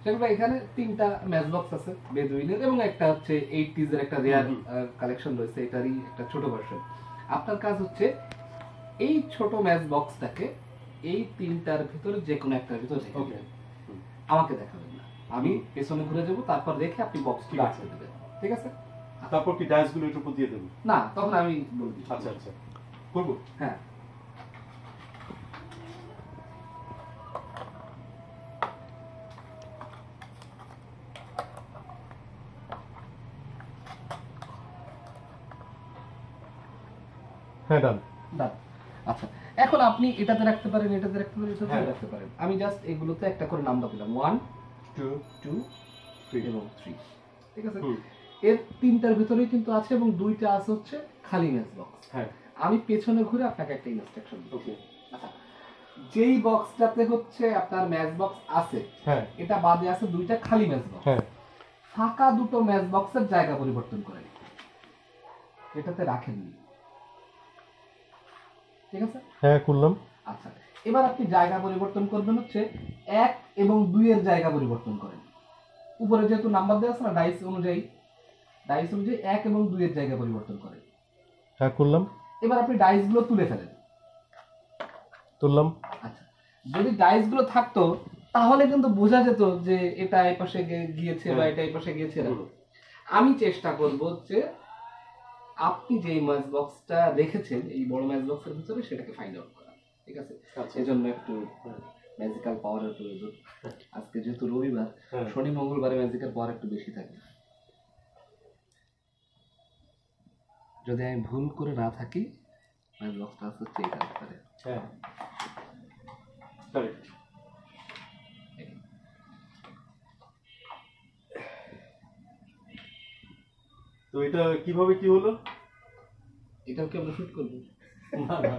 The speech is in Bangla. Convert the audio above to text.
সেগুলো এখানে 3টা ম্যাচ বক্স আছে বেদুইনের, এবং একটা হচ্ছে 80s এর একটা রেয়ার কালেকশন রয়েছে, এটারই একটা ছোট ভার্সন। আপনার কাজ হচ্ছে এই ছোট ম্যাচ বক্সটাকে এই 3টার ভিতরে যে কোনো একটার ভিতরে রেখে দিবেন। আমাকে দেখাবেন না, আমি পেছনে ঘুরে যাব, তারপর রেখে আপনি বক্সটি আটকে দেবেন, ঠিক আছে? তারপর কি ডাইস গুলো এর উপর দিয়ে দেব? না, তখন আমি বলে দিই। আচ্ছা আচ্ছা, করব। হ্যাঁ, হ্যাঁ, ডান। আচ্ছা, এখন আপনি এটাতে রাখতে পারেন, এটাতে রাখতে পারেন, এটাতে রাখতে পারেন। আমি জাস্ট এগুলোতে একটা করে নাম্বার দিলাম, 1 2 3 এবং 3, ঠিক আছে? এর 3টার ভিতরেই কিন্তু আছে, এবং 2টা আছে হচ্ছে খালি ম্যাচ বক্স। হ্যাঁ, আমি পেছনে ঘুরে আপনাকে একটা ইনস্ট্রাকশন দিই। ওকে, আচ্ছা, যেই বক্সটাতে হচ্ছে আপনার ম্যাচ বক্স আছে, হ্যাঁ, এটা বাদে আছে 2টা খালি ম্যাচ বক্স। হ্যাঁ, ফাঁকা দুটো ম্যাচ বক্সের জায়গা পরিবর্তন করেন, এটাতে রাখেননি, ঠিক আছে? হ্যাঁ, করলাম। আচ্ছা, এবার আপনি জায়গা পরিবর্তন করবেন হচ্ছে 1 এবং 2 এর জায়গা পরিবর্তন করেন। উপরে যেহেতু নাম্বার দেওয়া আছে না, ডাইস অনুযায়ী 1 এবং 2 এর জায়গা পরিবর্তন করেন। হ্যাঁ, করলাম। এবার আপনি ডাইস গুলো তুলে ফেলেন। তুললাম। আচ্ছা, যদি ডাইস গুলো থাকতো তাহলে কিন্তু বোঝা যেত যে এটা এই পাশে গিয়েছে বা এটা এই পাশে গিয়েছে। আমি চেষ্টা করব যে আপনি যে ম্যাচ বক্সটা রেখেছেন এই বড় ম্যাচ বক্সের ভিতরে সেটাকে ফাইন্ড আউট করা, ঠিক আছে? এজন্য একটু ম্যাজিক্যাল পাওয়ারের প্রয়োজন। আজকে যেহেতু রবিবার, শনি মঙ্গলবারে ম্যাজিক্যাল পাওয়ার একটু বেশি থাকে। যদি আমি ভুল করে না থাকি, ম্যাচ বক্সটা হচ্ছে এটার ভিতরে। হ্যাঁ, কারেক্ট। তো এটা কিভাবে কি হলো? এটাও কি আমরা শুট করবো? না না